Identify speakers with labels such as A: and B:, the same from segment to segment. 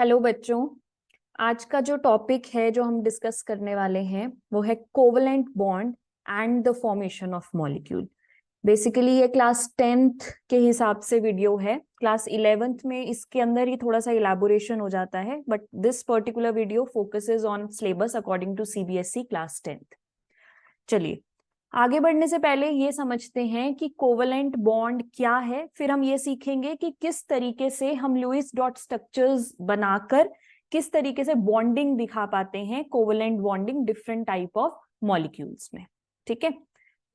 A: Hello बच्चों। आज का जो टॉपिक है जो हम डिस्कस करने वाले हैं वो है covalent bond and the formation of molecule. Basically ये क्लास 10th के हिसाब से वीडियो है। क्लास 11th में इसके अंदर ही थोड़ा सा इलेबोरेशन हो जाता है, but this particular video focuses on syllabus according to CBSE class 10th। चलिए आगे बढ़ने से पहले ये समझते हैं कि कोवलेंट बॉन्ड क्या है, फिर हम ये सीखेंगे कि किस तरीके से हम लुईस डॉट स्ट्रक्चर्स बनाकर किस तरीके से बॉन्डिंग दिखा पाते हैं, covalent bonding different type of molecules में। ठीक है,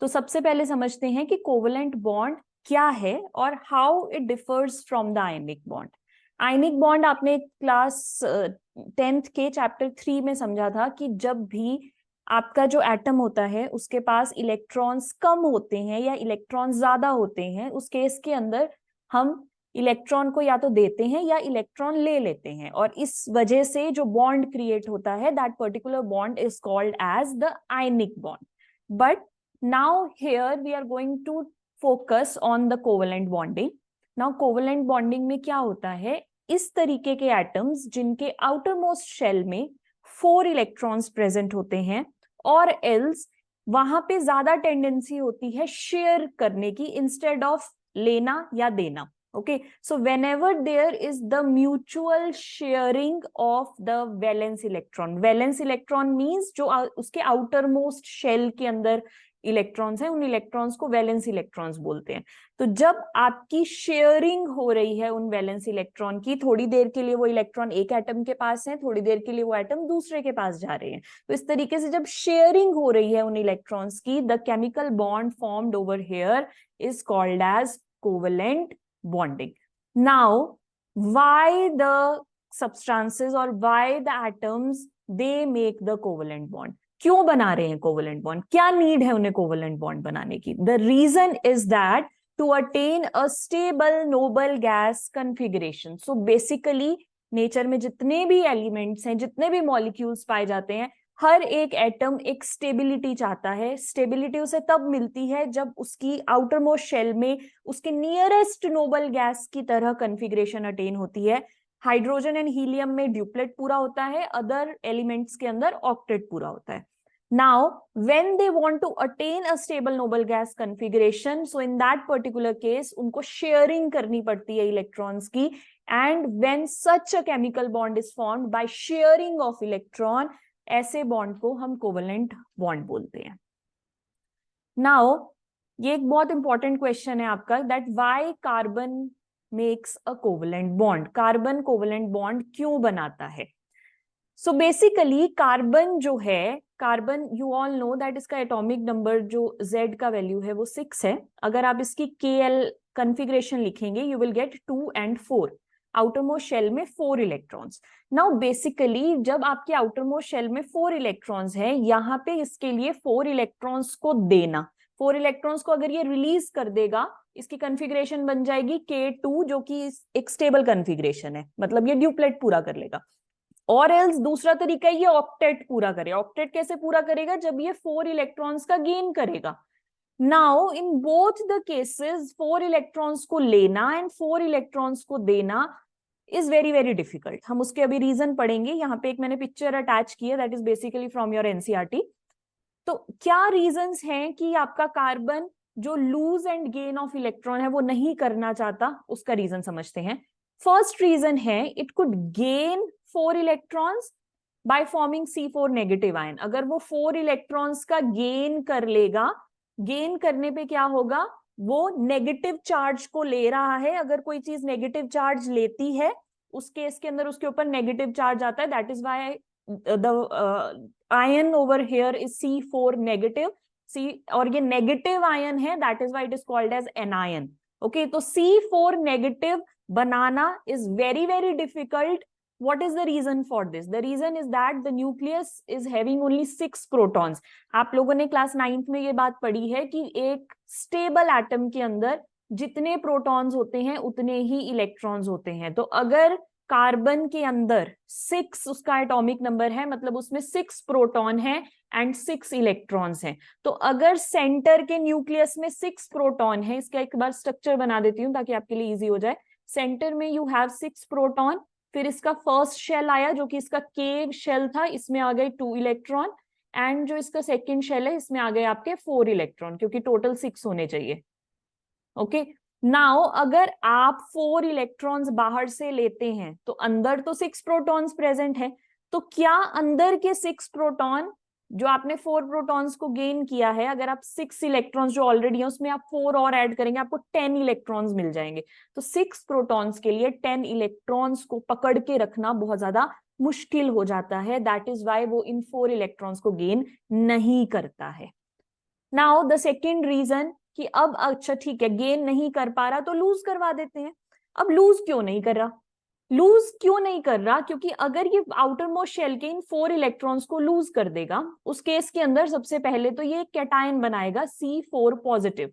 A: तो सबसे पहले समझते हैं कि कोवलेंट बॉन्ड क्या है और how it differs from the ionic bond. Ionic bond आपने क्लास 10th के चैप्टर 3 में समझा था कि जब भी आपका जो एटम होता है उसके पास इलेक्ट्रॉन्स कम होते हैं या इलेक्ट्रॉन्स ज्यादा होते हैं, उस केस के अंदर हम इलेक्ट्रॉन को या तो देते हैं या इलेक्ट्रॉन ले लेते हैं, और इस वजह से जो बॉन्ड क्रिएट होता है that particular bond is called as the ionic bond. But now here we are going to focus on the covalent bonding. Now covalent bonding में क्या होता है, इस तरीके के एटम्स जिनके आउटर मोस्ट शेल में 4 इलेक्ट्रॉन्स प्रेजेंट होते हैं और एल्स वहां पे ज्यादा टेंडेंसी होती है शेयर करने की इंस्टेड ऑफ लेना या देना। Okay, so whenever there is the mutual sharing of the valence electron, valence electron means जो उसके आउटर मोस्ट शेल के अंदर इलेक्ट्रॉन्स हैं, उन इलेक्ट्रॉन्स को वैलेंस इलेक्ट्रॉन्स बोलते हैं। तो जब आपकी शेयरिंग हो रही है उन वैलेंस इलेक्ट्रॉन की, थोड़ी देर के लिए वो इलेक्ट्रॉन एक एटम के पास है, थोड़ी देर के लिए वो एटम दूसरे के पास जा रहे हैं, तो इस तरीके से जब शेयरिंग हो रही है उन इलेक्ट्रॉन्स की, the chemical bond formed over here is called as covalent bonding. Now why the substances or why the atoms they make the covalent bond, क्यों बना रहे हैं कोवलेंट बॉन्ड, क्या नीड है उन्हें कोवलेंट बॉन्ड बनाने की? The reason is that to attain a stable noble gas configuration. So basically nature में जितने भी एलिमेंट्स हैं, जितने भी मॉलिक्यूल्स पाए जाते हैं, हर एक एटम एक स्टेबिलिटी चाहता है। स्टेबिलिटी उसे तब मिलती है जब उसकी आउटर मोस्ट शेल में उसके नियरेस्ट नोबल गैस की तरह कॉन्फ़िगरेशन अटेन होती है। हाइड्रोजन एंड हीलियम में ड्यूप्लेट पूरा होता है, अदर एलिमेंट्स के अंदर ऑक्टेट पूरा होता है। Now, when they want to attain a stable noble gas configuration, so in that particular case, उनको sharing करनी पड़ती है इलेक्ट्रॉन्स की, and when such a chemical bond is formed by sharing of electron, ऐसे bond को हम covalent bond बोलते हैं। Now, ये एक बहुत इंपॉर्टेंट क्वेश्चन है आपका, that why carbon makes a covalent bond, carbon covalent bond क्यों बनाता है? सो बेसिकली कार्बन जो है, carbon you all know that इसका एटॉमिक नंबर जो Z का वैल्यू है वो 6 है। अगर आप इसकी Kl कॉन्फ़िगरेशन लिखेंगे you will get 2 and 4, outer most shell में 4 इलेक्ट्रॉन्स। नाउ बेसिकली जब आपके आउटर मोस्ट शेल में 4 इलेक्ट्रॉन्स है, यहाँ पे इसके लिए 4 इलेक्ट्रॉन्स को देना, 4 इलेक्ट्रॉन्स को अगर ये रिलीज कर देगा, इसकी कॉन्फ़िगरेशन बन जाएगी K2, जो कि एक स्टेबल कॉन्फ़िगरेशन है, मतलब ये ड्यूप्लेट पूरा कर लेगा। और एल्स दूसरा तरीका है ये ऑक्टेट पूरा करे। ऑक्टेट कैसे पूरा करेगा? जब ये 4 इलेक्ट्रॉन्स का गेन करेगा। Now in both the cases 4 electrons को लेना एंड 4 इलेक्ट्रॉन्स को देना इज वेरी वेरी डिफिकल्ट। हम उसके अभी रीजन पढ़ेंगे। यहाँ पे एक मैंने पिक्चर अटैच की है, that is basically from your NCERT. तो क्या रीजंस हैं कि आपका कार्बन जो lose and gain of electron है वो नहीं करना चाहता? उसका रीजन समझते हैं। First reason is it could gain 4 electrons by forming C4 negative ion. अगर वो 4 इलेक्ट्रॉन्स का गेन कर लेगा, गेन करने पे क्या होगा, वो नेगेटिव चार्ज को ले रहा है। अगर कोई चीज नेगेटिव चार्ज लेती है उस केस के अंदर उसके ऊपर नेगेटिव चार्ज आता है, that is why the ion over here is C4 negative. और ये नेगेटिव आयन है, that is why it is called as anion. Okay, तो C4 नेगेटिव बनाना is very very difficult. What is the reason for this? The reason is that the nucleus is having only 6 protons. आप लोगों ने class 9th में ये बात पढ़ी है कि एक स्टेबल एटम के अंदर जितने प्रोटॉन्स होते हैं उतने ही इलेक्ट्रॉन्स होते हैं। तो अगर कार्बन के अंदर 6 उसका एटॉमिक नंबर है, मतलब उसमें 6 प्रोटॉन है एंड 6 इलेक्ट्रॉन्स हैं। तो अगर सेंटर के न्यूक्लियस में 6 प्रोटॉन है, इसका एक बार स्ट्रक्चर बना देती हूँ ताकि आपके लिए इजी हो जाए। सेंटर में यू हैव 6 प्रोटॉन, फिर इसका फर्स्ट शेल आया जो कि इसका के शेल था, इसमें आ गए 2 इलेक्ट्रॉन, एंड जो इसका सेकेंड शेल है इसमें आ गए आपके 4 इलेक्ट्रॉन, क्योंकि टोटल 6 होने चाहिए। ओके, नाउ अगर आप 4 इलेक्ट्रॉन्स बाहर से लेते हैं तो अंदर तो 6 प्रोटॉन्स प्रेजेंट है, तो क्या अंदर के 6 प्रोटॉन, जो आपने 4 प्रोटॉन्स को गेन किया है, अगर आप 6 इलेक्ट्रॉन्स जो ऑलरेडी है उसमें आप 4 और ऐड करेंगे आपको 10 इलेक्ट्रॉन्स मिल जाएंगे। तो 6 प्रोटॉन्स के लिए 10 इलेक्ट्रॉन्स को पकड़ के रखना बहुत ज्यादा मुश्किल हो जाता है, दैट इज वाई वो इन 4 इलेक्ट्रॉन्स को गेन नहीं करता है। नाउ द सेकेंड रीजन कि अब अच्छा ठीक है गेन नहीं कर पा रहा तो लूज करवा देते हैं। अब लूज क्यों नहीं कर रहा? लूज क्यों नहीं कर रहा? क्योंकि अगर ये आउटर मोस्ट शेल के इन 4 इलेक्ट्रॉन्स को लूज कर देगा, उस केस के अंदर सबसे पहले तो ये कैटायन बनाएगा C4 positive.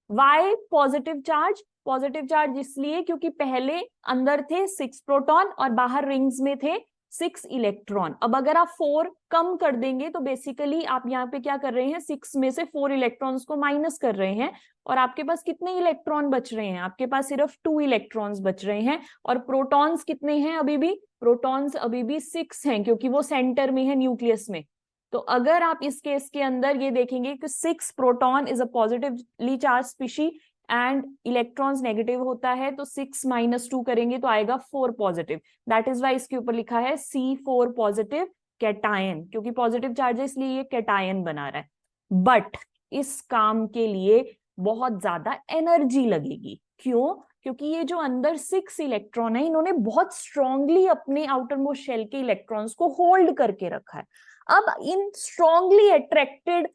A: Why positive charge? Positive charge इसलिए क्योंकि पहले अंदर थे 6 प्रोटॉन और बाहर रिंग्स में थे 6 इलेक्ट्रॉन। अब अगर आप 4 कम कर देंगे तो बेसिकली आप यहाँ पे क्या कर रहे हैं, 6 में से 4 इलेक्ट्रॉन्स को माइनस कर रहे हैं, और आपके पास कितने इलेक्ट्रॉन बच रहे हैं? आपके पास सिर्फ 2 इलेक्ट्रॉन्स बच रहे हैं। और प्रोटॉन्स कितने हैं अभी भी? प्रोटॉन्स अभी भी 6 हैं, क्योंकि वो सेंटर में है न्यूक्लियस में। तो अगर आप इस केस के अंदर ये देखेंगे कि 6 proton is a positively charge species and electrons negative होता है, तो 6 - 2 करेंगे तो आएगा 4 पॉजिटिव। दैट इज वाई इसके ऊपर लिखा है C4 पॉजिटिव कैटायन, क्योंकि पॉजिटिव चार्ज है इसलिए ये कैटायन बना रहा है। बट इस काम के लिए बहुत ज्यादा एनर्जी लगेगी। क्यों? क्योंकि ये जो अंदर 6 इलेक्ट्रॉन है, इन्होंने बहुत स्ट्रांगली अपने आउटर मोस्ट शेल के इलेक्ट्रॉन्स को होल्ड करके रखा है। अब इन स्ट्रांगली अट्रैक्टेड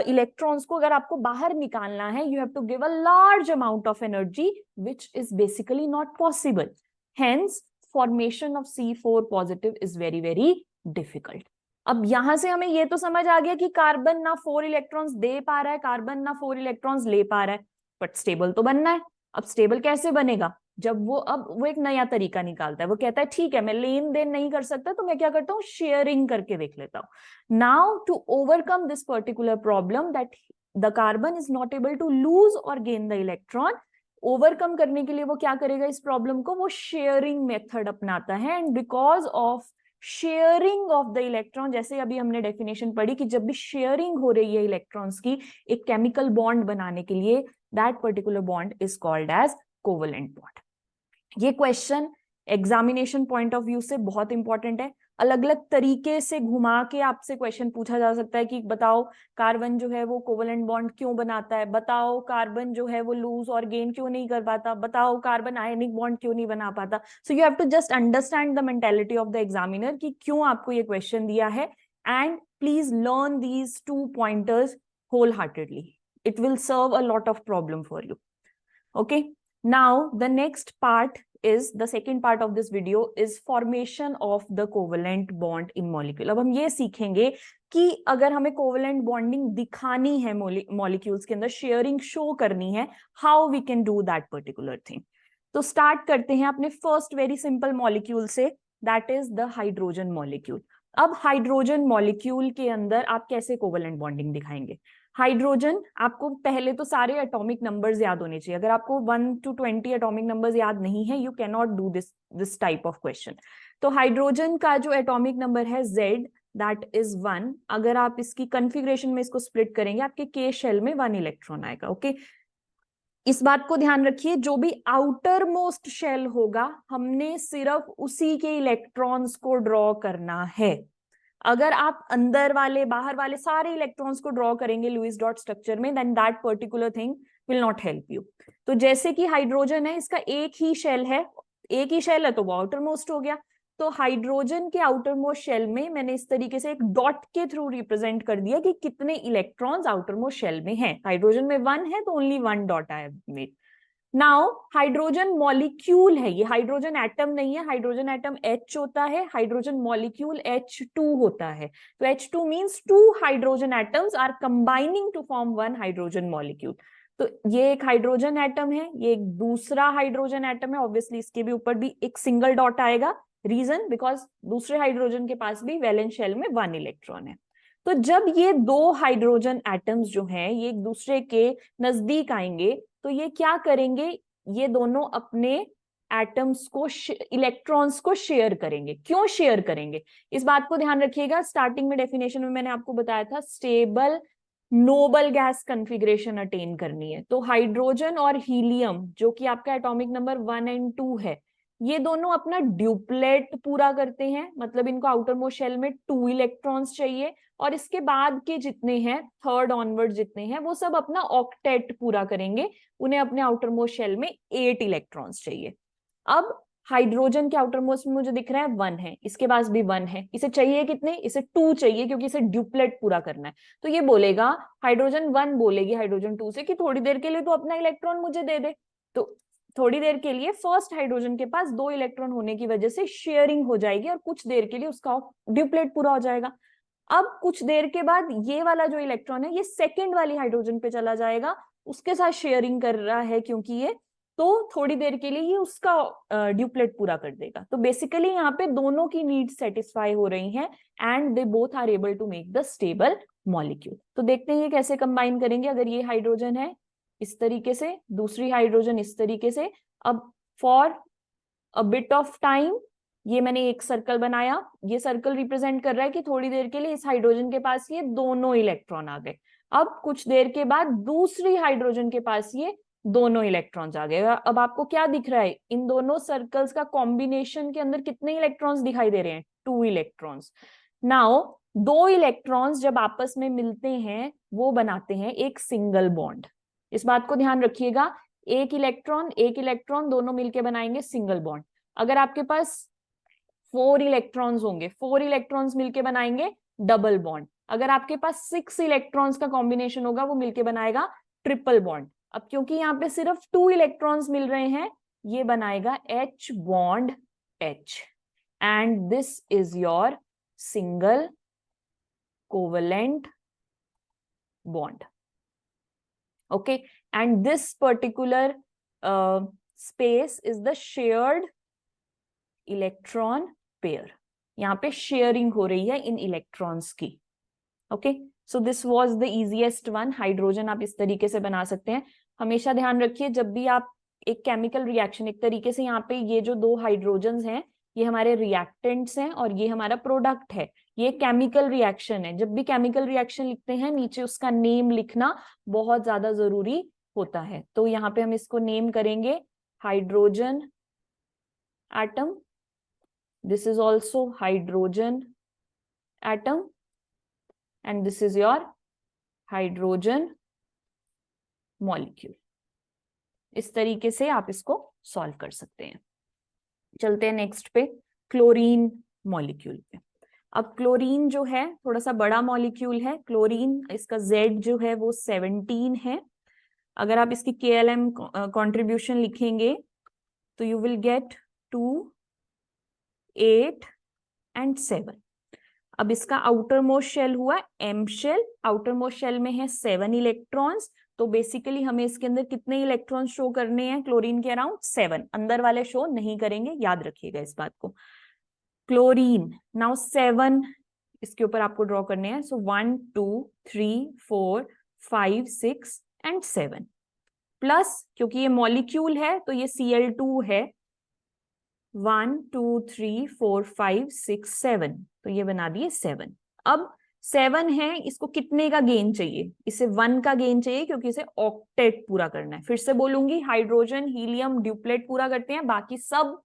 A: इलेक्ट्रॉन्स को अगर आपको बाहर निकालना है, you have to give a large amount of energy which is basically not possible. Hence formation of C4 positive is very very difficult. अब यहां से हमें ये तो समझ आ गया कि कार्बन ना 4 इलेक्ट्रॉन्स दे पा रहा है, कार्बन ना 4 इलेक्ट्रॉन्स ले पा रहा है, बट स्टेबल तो बनना है। अब स्टेबल कैसे बनेगा? जब वो एक नया तरीका निकालता है, वो कहता है ठीक है मैं लेन देन नहीं कर सकता तो मैं क्या करता हूँ, शेयरिंग करके देख लेता हूँ। Now to overcome this particular problem that the carbon is not able to lose और गेन द इलेक्ट्रॉन, ओवरकम करने के लिए वो क्या करेगा इस प्रॉब्लम को, वो शेयरिंग मेथड अपनाता है। And because of sharing of the electron, जैसे अभी हमने डेफिनेशन पढ़ी कि जब भी शेयरिंग हो रही है इलेक्ट्रॉन्स की एक केमिकल बॉन्ड बनाने के लिए, that particular bond is called as covalent bond. ये question examination point of view से बहुत इंपॉर्टेंट है। अलग अलग तरीके से घुमा के आपसे क्वेश्चन पूछा जा सकता है कि बताओ कार्बन जो है वो कोवेलेंट बॉन्ड क्यों बनाता है, बताओ कार्बन जो है वो लूज और गेन क्यों नहीं कर पाता, बताओ कार्बन आयनिक बॉन्ड क्यों नहीं बना पाता। So you have to just understand the mentality of the examiner कि क्यों आपको ये क्वेश्चन दिया है, and please learn these 2 pointers wholeheartedly. It will serve a lot of problem for you. Okay, now the next part is the second part of this video is formation of the covalent bond in molecule. अब हम ये सीखेंगे कि अगर हमें covalent bonding दिखानी है molecules के अंदर, शेयरिंग शो करनी है, how we can do that particular thing. तो स्टार्ट करते हैं अपने फर्स्ट वेरी सिंपल मॉलिक्यूल से, that is the hydrogen molecule. अब हाइड्रोजन मॉलिक्यूल के अंदर आप कैसे कोवेलेंट बॉन्डिंग दिखाएंगे? हाइड्रोजन, आपको पहले तो सारे एटॉमिक नंबर्स याद होने चाहिए. अगर आपको 1 to 20 एटॉमिक नंबर्स याद नहीं है, you can not do this type of question. तो हाइड्रोजन का जो एटॉमिक नंबर है Z, दैट इज 1. अगर आप इसकी कन्फिग्रेशन में इसको स्प्लिट करेंगे, आपके K शेल में 1 इलेक्ट्रॉन आएगा. ओके, इस बात को ध्यान रखिए, जो भी आउटर मोस्ट शेल होगा हमने सिर्फ उसी के इलेक्ट्रॉन्स को ड्रॉ करना है. अगर आप अंदर वाले बाहर वाले सारे इलेक्ट्रॉन्स को ड्रॉ करेंगे लुईस डॉट स्ट्रक्चर में, then that particular thing will not help you. तो जैसे कि हाइड्रोजन है, इसका एक ही शेल है तो वो आउटर मोस्ट हो गया. तो हाइड्रोजन के आउटर मोस्ट शेल में मैंने इस तरीके से एक डॉट के थ्रू रिप्रेजेंट कर दिया कि कितने इलेक्ट्रॉन्स आउटर मोस्ट शेल में हैं. हाइड्रोजन में 1 है तो ओनली 1 डॉट आया में. नाउ हाइड्रोजन मॉलिक्यूल है, ये हाइड्रोजन एटम नहीं है. हाइड्रोजन एटम H होता है, हाइड्रोजन मॉलिक्यूल H2 होता है. तो H2 means 2 hydrogen atoms are combining to form 1 hydrogen molecule. तो ये एक हाइड्रोजन एटम है, ये एक दूसरा हाइड्रोजन एटम है. ऑब्वियसली इसके भी ऊपर भी एक सिंगल डॉट आएगा. रीजन, बिकॉज दूसरे हाइड्रोजन के पास भी वैलेंस शेल में 1 इलेक्ट्रॉन है. तो जब ये 2 हाइड्रोजन एटम्स जो हैं ये एक दूसरे के नजदीक आएंगे, तो ये क्या करेंगे, ये दोनों अपने एटम्स को इलेक्ट्रॉन्स को शेयर करेंगे। क्यों शेयर करेंगे, इस बात को ध्यान रखिएगा। स्टार्टिंग में डेफिनेशन में मैंने आपको बताया था stable noble gas configuration attain करनी है। तो हाइड्रोजन और हीलियम जो कि आपका एटॉमिक नंबर 1 और 2 है, ये दोनों अपना ड्यूप्लेट पूरा करते हैं, मतलब इनको आउटर मोस्ट शेल में 2 इलेक्ट्रॉन्स चाहिए, और इसके बाद के जितने हैं, थर्ड ऑनवर्ड जितने हैं, वो सब अपना ऑक्टेट पूरा करेंगे, उन्हें अपने आउटर मोस्ट शेल में 8 इलेक्ट्रॉन्स चाहिए। अब हाइड्रोजन के आउटर मोस्ट में मुझे दिख रहा है 1 है, इसके पास भी 1 है, इसे चाहिए कितने, इसे 2 चाहिए क्योंकि इसे ड्यूप्लेट पूरा करना है। तो ये बोलेगा, हाइड्रोजन 1 बोलेगी हाइड्रोजन 2 से कि थोड़ी देर के लिए तो अपना इलेक्ट्रॉन मुझे दे दे। तो थोड़ी देर के लिए फर्स्ट हाइड्रोजन के पास 2 इलेक्ट्रॉन होने की वजह से शेयरिंग हो जाएगी और कुछ देर के लिए उसका ड्यूप्लेट पूरा हो जाएगा। अब कुछ देर के बाद ये वाला जो इलेक्ट्रॉन है ये सेकेंड वाली हाइड्रोजन पे चला जाएगा, उसके साथ शेयरिंग कर रहा है क्योंकि ये, तो थोड़ी देर के लिए ये उसका ड्यूप्लेट पूरा कर देगा। तो बेसिकली यहाँ पे दोनों की नीड्स सेटिस्फाई हो रही हैं and they both are able to make the stable molecule. तो देखते हैं ये कैसे कंबाइन करेंगे। अगर ये हाइड्रोजन है इस तरीके से, दूसरी हाइड्रोजन इस तरीके से, अब for a bit of time ये मैंने एक सर्कल बनाया, ये सर्कल रिप्रेजेंट कर रहा है कि थोड़ी देर के लिए इस हाइड्रोजन के पास ये दोनों इलेक्ट्रॉन आ गए। अब कुछ देर के बाद दूसरी हाइड्रोजन के पास ये दोनों इलेक्ट्रॉन्स आ गए। अब आपको क्या दिख रहा है, इन दोनों सर्कल्स का कॉम्बिनेशन के अंदर कितने इलेक्ट्रॉन्स दिखाई दे रहे हैं, 2 इलेक्ट्रॉन्स। नाउ 2 इलेक्ट्रॉन्स जब आपस में मिलते हैं वो बनाते हैं एक सिंगल बॉन्ड। इस बात को ध्यान रखिएगा, एक इलेक्ट्रॉन दोनों मिलके बनाएंगे सिंगल बॉन्ड। अगर आपके पास 4 इलेक्ट्रॉन्स होंगे, 4 इलेक्ट्रॉन्स मिलके बनाएंगे डबल बॉन्ड। अगर आपके पास 6 इलेक्ट्रॉन्स का कॉम्बिनेशन होगा वो मिलके बनाएगा ट्रिपल बॉन्ड। अब क्योंकि यहाँ पे सिर्फ 2 इलेक्ट्रॉन्स मिल रहे हैं, ये बनाएगा H bond H, and this is your single covalent bond. Okay, and this particular space is the shared electron pair. यहाँ पे शेयरिंग हो रही है इन इलेक्ट्रॉन्स की। Okay, so this was the easiest one. Hydrogen आप इस तरीके से बना सकते हैं। हमेशा ध्यान रखिए जब भी आप एक केमिकल रिएक्शन, एक तरीके से यहाँ पे ये जो 2 हाइड्रोजन्स हैं ये हमारे रिएक्टेंट्स हैं और ये हमारा प्रोडक्ट है, ये केमिकल रिएक्शन है। जब भी केमिकल रिएक्शन लिखते हैं नीचे उसका नेम लिखना बहुत ज्यादा जरूरी होता है। तो यहाँ पे हम इसको नेम करेंगे hydrogen atom, this is also hydrogen atom and this is your hydrogen molecule। इस तरीके से आप इसको सॉल्व कर सकते हैं। चलते हैं नेक्स्ट पे, क्लोरीन मॉलिक्यूल पे। अब क्लोरीन जो है थोड़ा सा बड़ा मॉलिक्यूल है। क्लोरीन, इसका Z जो है वो 17 है। अगर आप इसकी KLM कंट्रीब्यूशन लिखेंगे तो यू विल गेट 2, 8 एंड 7। अब इसका आउटर मोस्ट शेल हुआ M shell, outer most shell में है 7 इलेक्ट्रॉन्स। तो बेसिकली हमें इसके अंदर कितने इलेक्ट्रॉन शो करने हैं क्लोरीन के अराउंड, 7। अंदर वाले शो नहीं करेंगे, याद रखिएगा इस बात को। क्लोरीन नाउ 7 इसके ऊपर आपको ड्रॉ करने हैं। सो 1 2 3 4 5 6 एंड 7 प्लस, क्योंकि ये मॉलिक्यूल है तो ये Cl2 है, 1 2 3 4 5 6 7, तो ये बना दिए 7। अब 7 है, इसको कितने का गेन चाहिए, इसे 1 का गेन चाहिए क्योंकि इसे ऑक्टेट पूरा करना है। फिर से बोलूंगी, हाइड्रोजन हीलियम ड्यूप्लेट पूरा करते हैं, बाकी सब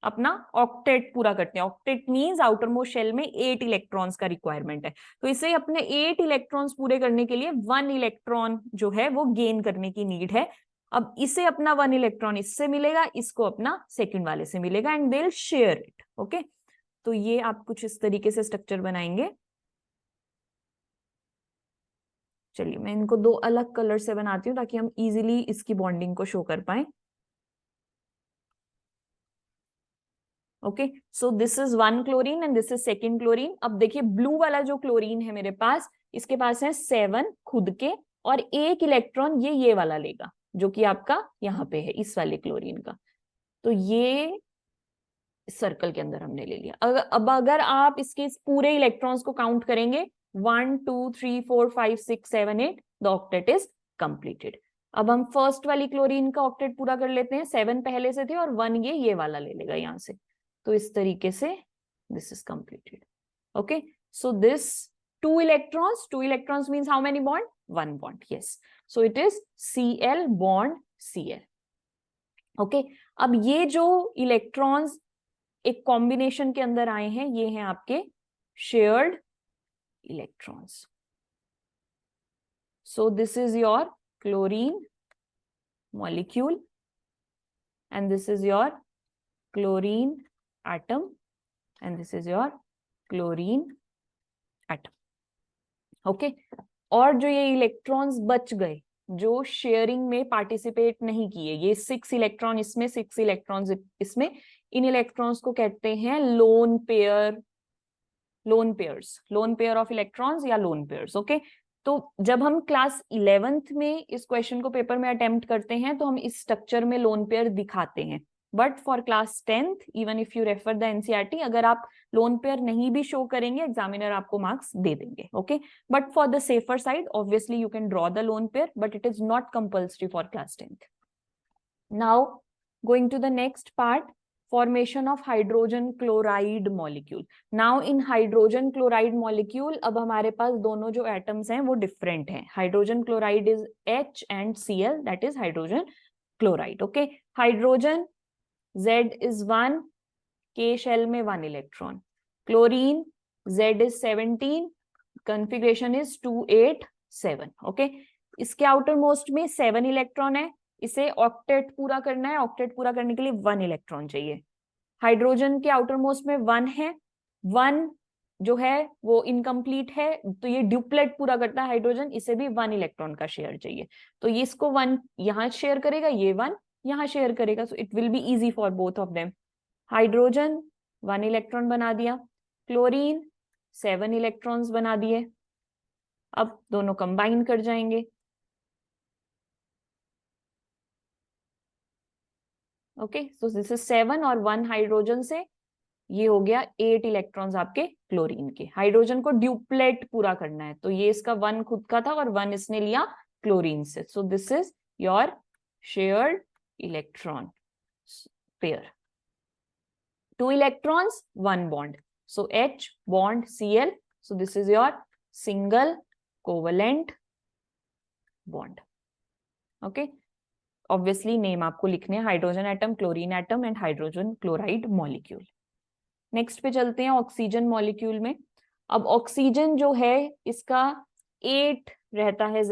A: अपना ऑक्टेट पूरा करते हैं। Octet means outer most shell में 8 इलेक्ट्रॉन्स का रिक्वायरमेंट है। तो इसे अपने 8 इलेक्ट्रॉन्स पूरे करने के लिए 1 इलेक्ट्रॉन जो है वो गेन करने की नीड है। अब इसे अपना 1 इलेक्ट्रॉन इससे मिलेगा, इसको अपना सेकंड वाले से मिलेगा and they will share it. Okay, तो ये आप कुछ इस तरीके से स्ट्रक्चर बनाएंगे। चलिए मैं इनको 2 अलग कलर से बनाती हूँ ताकि हम इजीली इसकी बॉन्डिंग को शो कर पाए। Okay, so this is 1 chlorine and this is second chlorine. अब देखिए ब्लू वाला जो क्लोरीन है मेरे पास, इसके पास है 7 खुद के, और 1 इलेक्ट्रॉन ये वाला लेगा जो कि आपका यहाँ पे है इस वाले क्लोरीन का। तो ये सर्कल के अंदर हमने ले लिया। अब अगर आप इसके पूरे इलेक्ट्रॉन्स को काउंट करेंगे 1 2 3 4 5 6 7 8, द ऑक्टेट इज कंप्लीटेड। अब हम फर्स्ट वाली क्लोरीन का ऑक्टेट पूरा कर लेते हैं, 7 पहले से थे और 1 ये वाला ले लेगा यहां से, तो इस तरीके से this is completed. Okay, so this 2 electrons means how many bond? 1 bond, yes, so it is Cl bond Cl। Okay, अब ये जो इलेक्ट्रॉन्स एक कॉम्बिनेशन के अंदर आए हैं, ये हैं आपके shared electrons. So this is your chlorine molecule and this is your chlorine atom and this is your chlorine atom। Okay, और जो ये इलेक्ट्रॉन्स बच गए जो शेयरिंग में पार्टिसिपेट नहीं किए, ये 6 इलेक्ट्रॉन इसमें, 6 इलेक्ट्रॉन्स इसमें, इन इलेक्ट्रॉन्स को कहते हैं lone pair, lone pair of electrons या लोन पेयर्स। ओके, तो जब हम क्लास 11th में इस क्वेश्चन को पेपर में अटेम्प्ट करते हैं तो हम इस स्ट्रक्चर में लोन पेयर दिखाते हैं, but for class 10th even if you refer the NCERT, अगर आप लोन पेयर नहीं भी शो करेंगे एग्जामिनर आपको मार्क्स दे देंगे। Okay, but for the safer side obviously you can draw the lone pair, but it is not compulsory for class 10th। Now going to the next part, formation of hydrogen chloride molecule। now in hydrogen chloride molecule अब हमारे पास दोनों जो atoms हैं वो different हैं। hydrogen chloride is H and Cl, that is hydrogen chloride। okay, hydrogen Z is 1, K shell में 1 electron, chlorine Z is 17, configuration is 287। okay, इसके outer most में 7 electron है, इसे ऑक्टेट पूरा करना है, ऑक्टेट पूरा करने के लिए 1 इलेक्ट्रॉन चाहिए। हाइड्रोजन के आउटर मोस्ट में 1 है, 1 जो है वो इनकम्प्लीट है, तो ये ड्यूप्लेट पूरा करता है हाइड्रोजन, इसे भी 1 इलेक्ट्रॉन का शेयर चाहिए, तो ये इसको 1 यहां शेयर करेगा, ये 1 यहां शेयर करेगा, so it will be easy for both of them. Hydrogen 1 electron बना दिया, क्लोरीन 7 इलेक्ट्रॉन्स बना दिए, अब दोनों कंबाइन कर जाएंगे। ओके, सो दिस इज 7 और 1 हाइड्रोजन से ये हो गया 8 इलेक्ट्रॉन्स आपके क्लोरीन के। हाइड्रोजन को ड्यूप्लेट पूरा करना है, तो ये इसका 1 खुद का था और 1 इसने लिया क्लोरीन से, so this is your shared electron pair. 2 electrons 1 bond, so H bond Cl, so this is your single covalent bond. Okay, obviously name आपको लिखने हैं, hydrogen atom, chlorine atom and hydrogen chloride molecule. Next पे चलते हैं oxygen molecule में। अब oxygen जो है इसका 8 रहता है,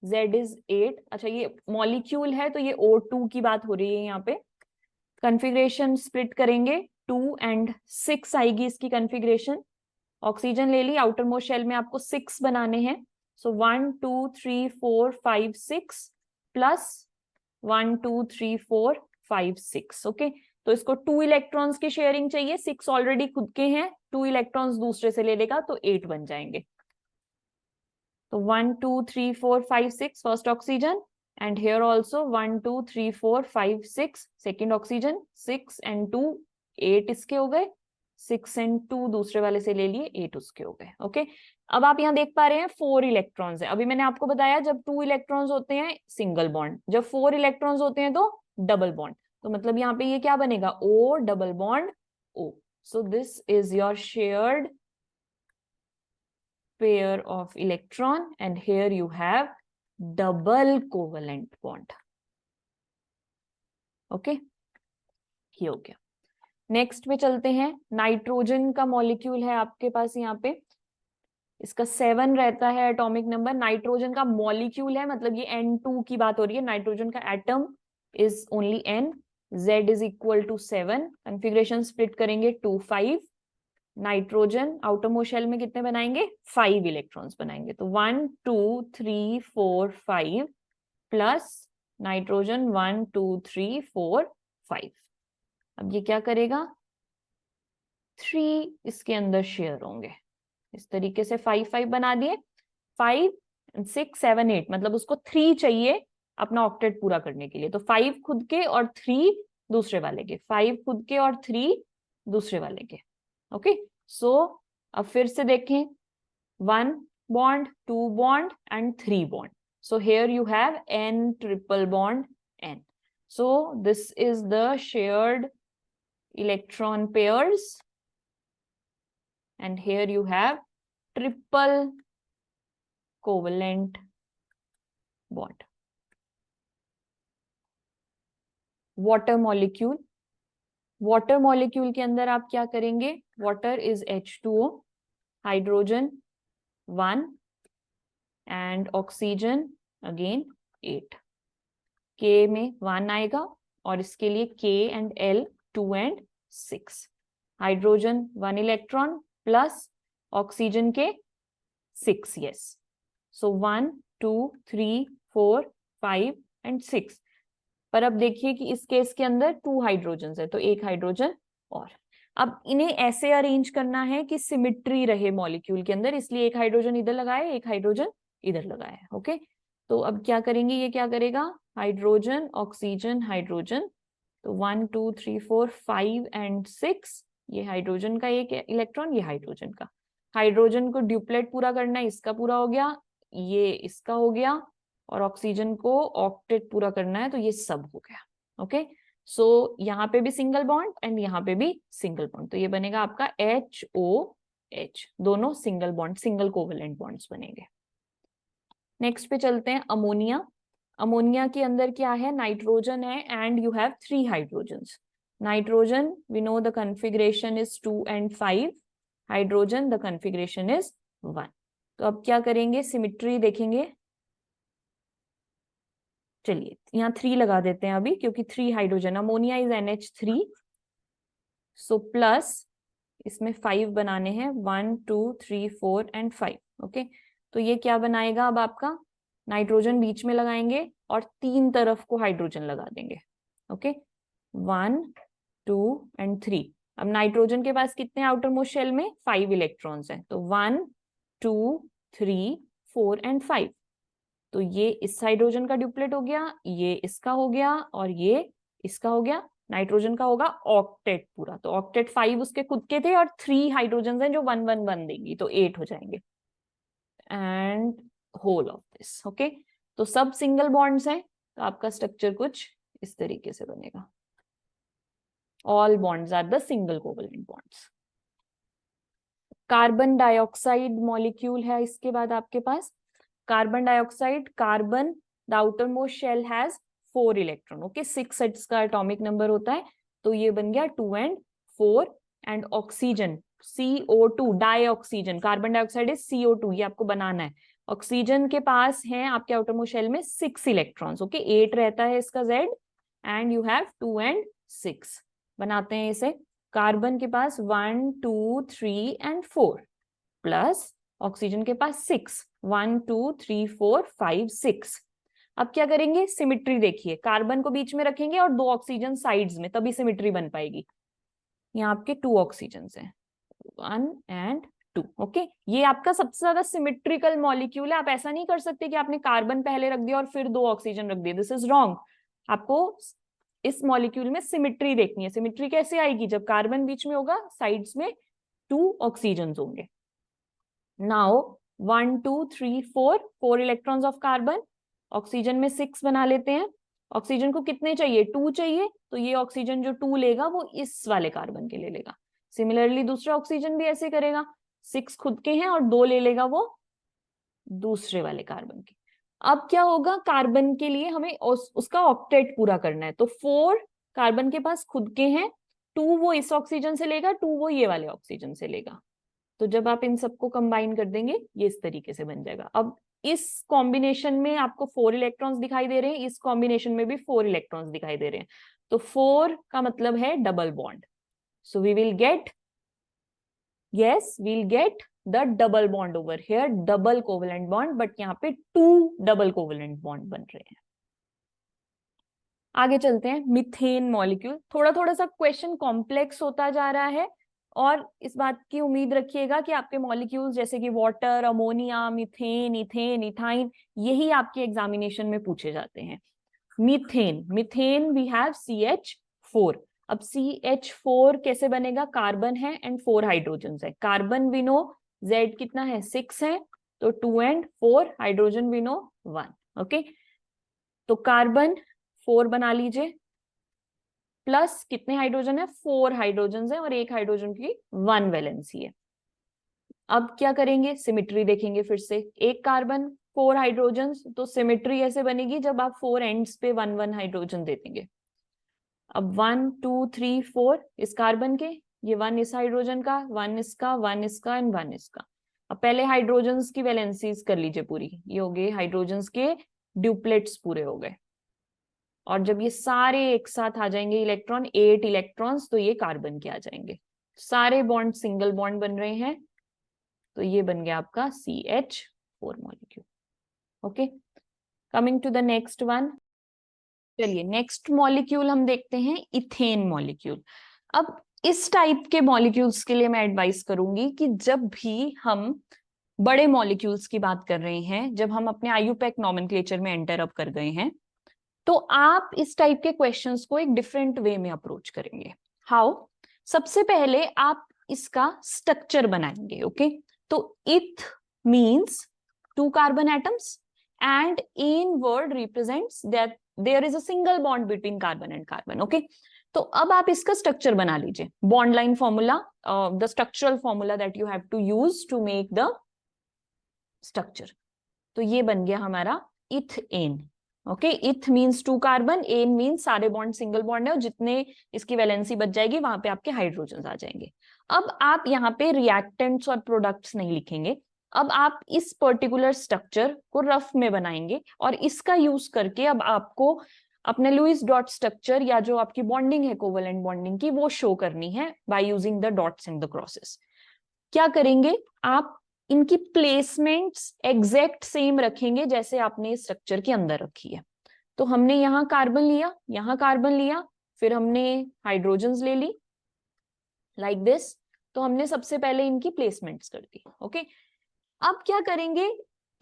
A: Z इज 8। अच्छा, ये मॉलिक्यूल है तो ये O2 की बात हो रही है यहाँ पे। कन्फिग्रेशन स्प्लिट करेंगे, 2 and 6 आएगी इसकी कन्फिग्रेशन। ऑक्सीजन ले ली, आउटर मोस्ट शेल में आपको 6 बनाने हैं, सो 1 2 3 4 5 6 प्लस 1 2 3 4 5 6। ओके, तो इसको 2 इलेक्ट्रॉन्स की शेयरिंग चाहिए, 6 ऑलरेडी खुद के हैं, 2 इलेक्ट्रॉन्स दूसरे से ले लेगा तो 8 बन जाएंगे। तो 1 2 3 4 5 6 first oxygen, and here also 1 2 3 4 5 6 second oxygen, 6 and 2 8 इसके हो गए, 6 and 2 दूसरे वाले से ले लिए, 8 उसके हो गए। ओके, अब आप यहाँ देख पा रहे हैं 4 इलेक्ट्रॉन्स है। अभी मैंने आपको बताया जब 2 इलेक्ट्रॉन्स होते हैं सिंगल बॉन्ड, जब 4 इलेक्ट्रॉन्स होते हैं तो डबल बॉन्ड, तो मतलब यहाँ पे ये क्या बनेगा, O double bond O। So this is your shared pair of electron and here you have double covalent bond. Okay, ये हो गया। नेक्स्ट पे चलते हैं, नाइट्रोजन का मॉलिक्यूल है आपके पास यहाँ पे, इसका 7 रहता है एटॉमिक नंबर। नाइट्रोजन का मॉलिक्यूल है, मतलब ये N2 की बात हो रही है, नाइट्रोजन का atom is only N, Z is equal to 7। Configuration split करेंगे 2 5, नाइट्रोजन आउटर मोस्ट शेल में कितने बनाएंगे, 5 इलेक्ट्रॉन्स बनाएंगे, तो 1 2 3 4 5 प्लस नाइट्रोजन 1 2 3 4 5। अब ये क्या करेगा, 3 इसके अंदर शेयर होंगे, इस तरीके से 5 5 बना दिए, 5 6 7 8, मतलब उसको 3 चाहिए अपना ऑक्टेट पूरा करने के लिए, तो 5 खुद के और 3 दूसरे वाले के, 5 खुद के और 3 दूसरे वाले के। ओके, सो अब फिर से देखें, 1 bond 2 bond and 3 bond, So here you have N triple bond N. So this is the shared electron pairs, and here you have triple covalent bond. Water molecule, water molecule के अंदर आप क्या करेंगे? Water is H2O, hydrogen 1 and oxygen again 8. K में 1 आएगा और इसके लिए K and L 2 and 6. Hydrogen 1 electron plus oxygen के 6. Yes, so 1 2 3 4 5 and 6. पर अब देखिए कि इस केस के अंदर 2 हाइड्रोजन है, तो एक हाइड्रोजन और. अब इन्हें ऐसे अरेंज करना है कि सिमिट्री रहे मॉलिक्यूल के अंदर, इसलिए एक हाइड्रोजन इधर लगाए, एक हाइड्रोजन इधर लगाए. ओके, तो अब क्या करेंगे? ये क्या करेगा? हाइड्रोजन ऑक्सीजन हाइड्रोजन, तो 1 2 3 4 5 एंड 6. ये हाइड्रोजन का एक इलेक्ट्रॉन, ये हाइड्रोजन का. हाइड्रोजन को ड्यूप्लेट पूरा करना है, इसका पूरा हो गया, ये इसका हो गया, और ऑक्सीजन को ऑक्टेट पूरा करना है, तो ये सब हो गया. ओके, सो यहाँ पे भी सिंगल बॉन्ड एंड यहाँ पे भी सिंगल बॉन्ड, तो ये बनेगा आपका HOH. दोनों single bond, single covalent bonds बनेंगे. नेक्स्ट पे चलते हैं, अमोनिया. अमोनिया के अंदर क्या है? नाइट्रोजन है and you have 3 hydrogens. Nitrogen we know the configuration is 2 and 5. Hydrogen the configuration is 1. तो अब क्या करेंगे? सिमिट्री देखेंगे. चलिए यहाँ 3 लगा देते हैं अभी, क्योंकि 3 hydrogen, ammonia is NH3, so plus इसमें 5 बनाने हैं, 1 2 3 4 एंड 5. ओके, तो ये क्या बनाएगा? अब आपका नाइट्रोजन बीच में लगाएंगे और 3 तरफ को हाइड्रोजन लगा देंगे. Okay, 1 2 and 3. अब नाइट्रोजन के पास कितने आउटर मोस्ट शेल में? 5 इलेक्ट्रॉन्स हैं, तो 1 2 3 4 एंड 5. तो ये इस हाइड्रोजन का ड्यूप्लेट हो गया, ये इसका हो गया, और ये इसका हो गया. नाइट्रोजन का होगा ऑक्टेट पूरा, तो ऑक्टेट 5 उसके खुद के थे और 3 हाइड्रोजन हैं जो 1 1 1 देंगी, तो 8 हो जाएंगे. And whole of this. Okay, तो सब सिंगल बॉन्ड्स हैं, तो आपका स्ट्रक्चर कुछ इस तरीके से बनेगा. All bonds are the single covalent bonds. Carbon dioxide molecule है इसके बाद आपके पास. Carbon dioxide, carbon the outer most shell has 4 electron. Okay, 6 इसका एटॉमिक नंबर होता है, तो ये बन गया 2 and 4. And oxygen CO2, dioxygen, carbon dioxide is CO2, ये आपको बनाना है. ऑक्सीजन के पास है आपके आउटर मोस्ट शेल में 6 इलेक्ट्रॉन्स. ओके, 8 रहता है इसका Z, and you have 2 and 6. बनाते हैं इसे. कार्बन के पास 1 2 3 एंड 4 प्लस ऑक्सीजन के पास 6, 1 2 3 4 5 6. अब क्या करेंगे? सिमिट्री देखिए, कार्बन को बीच में रखेंगे और 2 ऑक्सीजन साइड्स में, तभी सिमिट्री बन पाएगी. यहाँ आपके 2 ऑक्सीजन हैं, 1 एंड 2. ओके, ये आपका सबसे ज्यादा सिमिट्रिकल मॉलिक्यूल है. आप ऐसा नहीं कर सकते कि आपने कार्बन पहले रख दिया और फिर 2 ऑक्सीजन रख दिए, दिस इज रॉन्ग. आपको इस मॉलिक्यूल में सिमिट्री देखनी है. सिमिट्री कैसे आएगी? जब कार्बन बीच में होगा, साइड्स में 2 ऑक्सीजन होंगे. Now 1 2 3 4 electrons of carbon. Oxygen में 6 बना लेते हैं. ऑक्सीजन को कितने चाहिए? 2 चाहिए, तो ये ऑक्सीजन जो 2 लेगा वो इस वाले कार्बन के लिए लेगा. सिमिलरली दूसरा ऑक्सीजन भी ऐसे करेगा, 6 खुद के हैं और 2 ले लेगा वो दूसरे वाले कार्बन के. अब क्या होगा? कार्बन के लिए हमें उसका ऑक्टेट पूरा करना है, तो 4 कार्बन के पास खुद के हैं, 2 वो इस ऑक्सीजन से लेगा, 2 वो ये वाले ऑक्सीजन से लेगा. तो जब आप इन सबको कंबाइन कर देंगे, ये इस तरीके से बन जाएगा. अब इस कॉम्बिनेशन में आपको 4 इलेक्ट्रॉन्स दिखाई दे रहे हैं, इस कॉम्बिनेशन में भी 4 इलेक्ट्रॉन्स दिखाई दे रहे हैं, तो 4 का मतलब है double bond. So we will get, yes, we'll get the double bond over here, double covalent bond, but यहाँ पे 2 double covalent bond बन रहे हैं. आगे चलते हैं. मीथेन मॉलिक्यूल, थोड़ा थोड़ा सा क्वेश्चन कॉम्प्लेक्स होता जा रहा है, और इस बात की उम्मीद रखिएगा कि आपके मॉलिक्यूल्स जैसे कि water, ammonia, methane, ethane, ethyne, यही आपके एग्जामिनेशन में पूछे जाते हैं. Methane, methane we have CH4. अब CH4 कैसे बनेगा? कार्बन है एंड 4 हाइड्रोजन है. कार्बन वी नो Z कितना है? 6 है, तो 2 and 4. Hydrogen we know 1. Okay, तो कार्बन 4 बना लीजिए, प्लस कितने हाइड्रोजन है, 4 हाइड्रोजन है और एक हाइड्रोजन की 1 वैलेंसी है। अब क्या करेंगे, सिमेट्री देखेंगे फिर से, एक कार्बन 4 हाइड्रोजन, तो सिमेट्री ऐसे बनेगी जब आप 4 एंड्स पे 1 हाइड्रोजन दे देंगे। अब 1 2 3 4 इस कार्बन के, ये 1 इस हाइड्रोजन का, 1 इसका, 1 इसका एंड 1 इसका। अब पहले हाइड्रोजन्स की वैलेंसीज कर लीजिए पूरी, ये हो गए हाइड्रोजन्स के ड्यूप्लेट्स पूरे हो गए। और जब ये सारे एक साथ आ जाएंगे इलेक्ट्रॉन, 8 इलेक्ट्रॉन्स, तो ये कार्बन के आ जाएंगे, सारे बॉन्ड सिंगल बॉन्ड बन रहे हैं, तो ये बन गया आपका CH4 molecule. Okay, coming to the next one. चलिए नेक्स्ट मॉलिक्यूल हम देखते हैं, इथेन मॉलिक्यूल। अब इस टाइप के मॉलिक्यूल्स के लिए मैं एडवाइस करूंगी कि जब भी हम बड़े मॉलिक्यूल्स की बात कर रहे हैं, जब हम अपने IUPAC नॉमेनक्लेचर में एंटर अप कर गए हैं, तो आप इस टाइप के क्वेश्चंस को एक डिफरेंट वे में अप्रोच करेंगे। हाउ? सबसे पहले आप इसका स्ट्रक्चर बनाएंगे। ओके, तो इथ means 2 carbon atoms and in word represents that there is a single bond between carbon and carbon. Okay, तो अब आप इसका स्ट्रक्चर बना लीजिए, bond line formula, the structural formula that you have to use to make the structure. तो ये बन गया हमारा इथेन। ओके, इथ मीन्स 2 कार्बन, एन मीन्स सारे बॉन्ड सिंगल बॉन्ड है और जितने इसकी वैलेंसी बच जाएगी वहां पे आपके हाइड्रोजन आ जाएंगे। अब आप यहाँ पे रिएक्टेंट्स और प्रोडक्ट्स नहीं लिखेंगे, अब आप इस पर्टिकुलर स्ट्रक्चर को रफ में बनाएंगे और इसका यूज करके अब आपको अपने लुईस डॉट स्ट्रक्चर या जो आपकी बॉन्डिंग है कोवेलेंट बॉन्डिंग की, वो शो करनी है by using the dots and the crosses. क्या करेंगे, आप इनकी प्लेसमेंट्स एग्जैक्ट सेम रखेंगे जैसे आपने इस स्ट्रक्चर के अंदर रखी है। तो हमने यहाँ कार्बन लिया, यहाँ कार्बन लिया, फिर हमने हाइड्रोजन्स ले ली लाइक दिस। तो हमने सबसे पहले इनकी प्लेसमेंट्स कर दी। ओके, अब क्या करेंगे,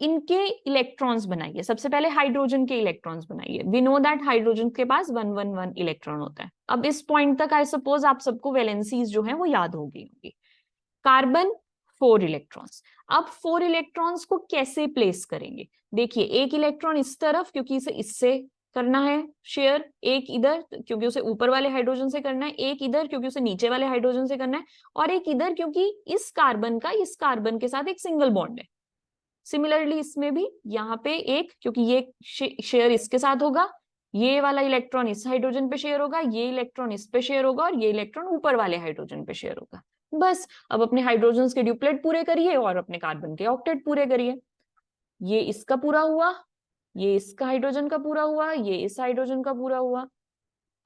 A: इनके इलेक्ट्रॉन्स बनाइए, सबसे पहले हाइड्रोजन के इलेक्ट्रॉन्स बनाइए। वी नो दैट हाइड्रोजन के पास 111 इलेक्ट्रॉन होता है। अब इस पॉइंट तक आई सपोज आप सबको वैलेंसीज जो है वो याद हो गई होंगी। कार्बन 4 इलेक्ट्रॉन्स, अब 4 इलेक्ट्रॉन्स को कैसे प्लेस करेंगे, देखिए एक इलेक्ट्रॉन इस तरफ क्योंकि इसे इससे करना है शेयर, एक इधर क्योंकि उसे ऊपर वाले हाइड्रोजन से करना है, एक इधर क्योंकि उसे नीचे वाले हाइड्रोजन से करना है, और एक इधर क्योंकि इस कार्बन का इस कार्बन के साथ एक सिंगल बॉन्ड है। सिमिलरली इसमें भी यहाँ पे एक, क्योंकि ये शेयर इसके साथ होगा, ये वाला इलेक्ट्रॉन इस हाइड्रोजन पे शेयर होगा, ये इलेक्ट्रॉन इस पे शेयर होगा और ये इलेक्ट्रॉन ऊपर वाले हाइड्रोजन पे शेयर होगा। बस अब अपने हाइड्रोजन के ड्यूप्लेट पूरे करिए और अपने कार्बन के ऑक्टेट पूरे करिए। ये इसका पूरा हुआ, ये इसका हाइड्रोजन का पूरा हुआ, ये इस हाइड्रोजन का पूरा हुआ,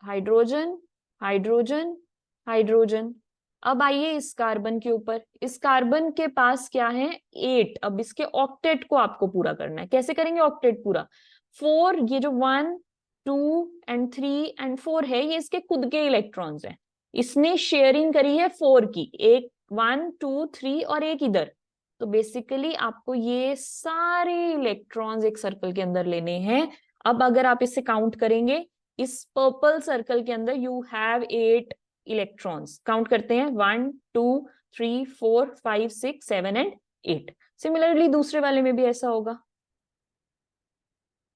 A: हाइड्रोजन हाइड्रोजन हाइड्रोजन। अब आइए इस कार्बन के ऊपर, इस कार्बन के पास क्या है, 8। अब इसके ऑक्टेट को आपको पूरा करना है। कैसे करेंगे ऑक्टेट पूरा, 4, ये जो 1 2 एंड 3 एंड 4 है, ये इसके खुद के इलेक्ट्रॉन्स हैं। इसने शेयरिंग करी है 4 की, एक 1 2 3 और एक इधर। तो बेसिकली आपको ये सारे इलेक्ट्रॉन्स एक सर्कल के अंदर लेने हैं। अब अगर आप इसे काउंट करेंगे, इस पर्पल सर्कल के अंदर यू हैव 8 इलेक्ट्रॉन्स। काउंट करते हैं, 1 2 3 4 5 6 7 एंड 8। सिमिलरली दूसरे वाले में भी ऐसा होगा,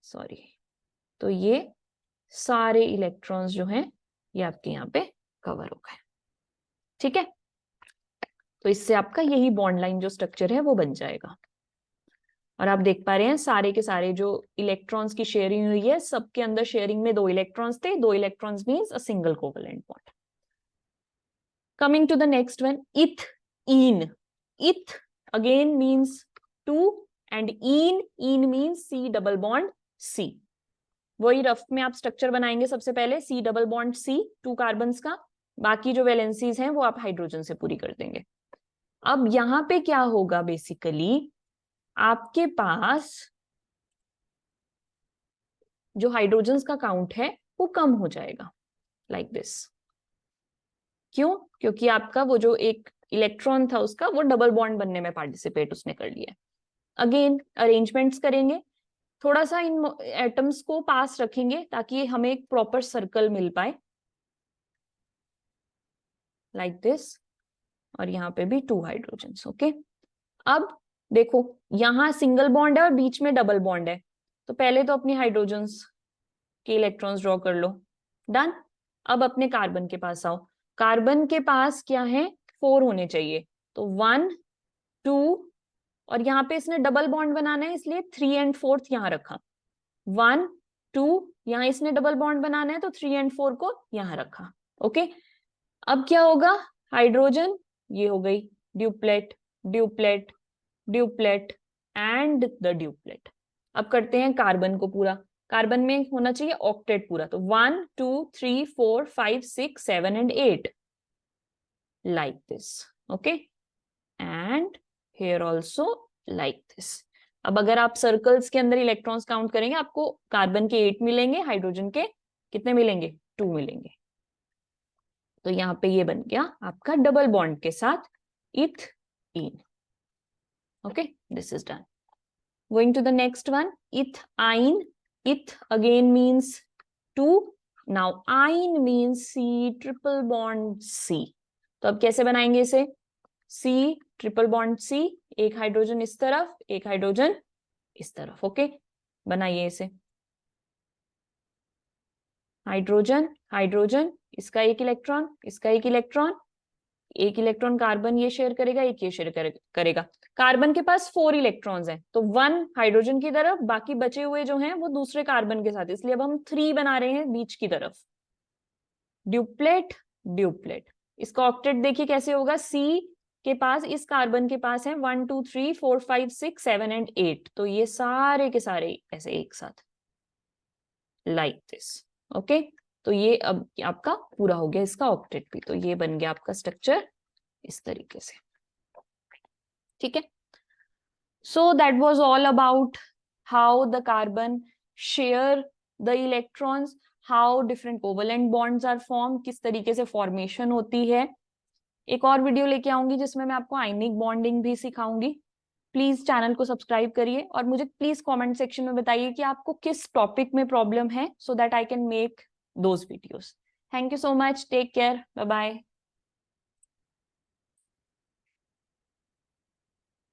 A: सॉरी। तो ये सारे इलेक्ट्रॉन्स जो हैं ये आपके यहाँ पे कवर हो गए। ठीक है, तो इससे आपका यही बॉन्ड लाइन जो स्ट्रक्चर है वो बन जाएगा। और आप देख पा रहे हैं सारे के सारे जो इलेक्ट्रॉन्स की शेयरिंग हुई है, सबके अंदर शेयरिंग में 2 इलेक्ट्रॉन्स थे। 2 electrons means a single covalent bond. Coming to the next one, ethene. Eth again means 2 and ene means C double bond C। वही रफ में आप स्ट्रक्चर बनाएंगे, सबसे पहले C double bond C 2 carbons का, बाकी जो वैलेंसीज हैं वो आप हाइड्रोजन से पूरी कर देंगे। अब यहां पे क्या होगा, बेसिकली आपके पास जो हाइड्रोजन्स का काउंट है वो कम हो जाएगा लाइक दिस। क्यों? क्योंकि आपका वो जो एक इलेक्ट्रॉन था उसका वो डबल बॉन्ड बनने में पार्टिसिपेट उसने कर लिया। अगेन अरेंजमेंट्स करेंगे, थोड़ा सा इन एटम्स को पास रखेंगे ताकि हमें एक प्रॉपर सर्कल मिल पाए लाइक दिस। और यहाँ पे भी 2 हाइड्रोजन्स। ओके, अब देखो यहाँ सिंगल बॉन्ड है और बीच में डबल बॉन्ड है, तो पहले तो अपनी हाइड्रोजन्स के इलेक्ट्रॉन्स ड्रॉ कर लो, डन। अब अपने कार्बन के पास आओ, कार्बन के पास क्या है, 4 होने चाहिए, तो 1 2, और यहाँ पे इसने डबल बॉन्ड बनाना है इसलिए 3 एंड 4 यहाँ रखा, 1 2, यहाँ इसने डबल बॉन्ड बनाना है तो 3 एंड 4 को यहाँ रखा, ओके। अब क्या होगा, हाइड्रोजन ये हो गई duplet duplet duplet and the duplet. अब करते हैं कार्बन को पूरा, कार्बन में होना चाहिए ऑक्टेट पूरा, तो 1 2 3 4 5 6 7 and 8 like this, okay, and here also like this. अब अगर आप सर्कल्स के अंदर इलेक्ट्रॉन्स काउंट करेंगे आपको कार्बन के 8 मिलेंगे, हाइड्रोजन के कितने मिलेंगे, 2 मिलेंगे। तो यहाँ पे ये बन गया आपका डबल बॉन्ड के साथ ethene, okay, this is done. Going to the next one, ethyne. Eth again means 2. Now ine means C, triple bond C. तो अब कैसे बनाएंगे इसे, C ट्रिपल बॉन्ड C, एक हाइड्रोजन इस तरफ एक हाइड्रोजन इस तरफ, ओके, बनाइए इसे। हाइड्रोजन हाइड्रोजन, इसका एक इलेक्ट्रॉन इसका एक इलेक्ट्रॉन, एक इलेक्ट्रॉन कार्बन ये शेयर करेगा, एक ये शेयर करेगा। कार्बन के पास 4 इलेक्ट्रॉन्स हैं, तो 1 हाइड्रोजन की तरफ, बाकी बचे हुए जो हैं वो दूसरे कार्बन के साथ, इसलिए अब हम 3 बना रहे हैं बीच की तरफ, ड्यूप्लेट ड्यूप्लेट। इसका ऑक्टेट देखिए कैसे होगा, सी के पास, इस कार्बन के पास है 1 2 3 4 5 6 7 एंड 8, तो ये सारे के सारे ऐसे एक साथ लाइक दिस, ओके। तो ये अब आपका पूरा हो गया इसका ऑक्टेट भी, तो ये बन गया आपका स्ट्रक्चर इस तरीके से, ठीक है। So that was all about how the carbon share the electrons, how different covalent bonds are form, किस तरीके से फॉर्मेशन होती है। एक और वीडियो लेके आऊंगी जिसमें मैं आपको आयनिक बॉन्डिंग भी सिखाऊंगी। प्लीज चैनल को सब्सक्राइब करिए और मुझे प्लीज कमेंट सेक्शन में बताइए कि आपको किस टॉपिक में प्रॉब्लम है, so that I can make those videos. Thank you so much. Take care. Bye bye.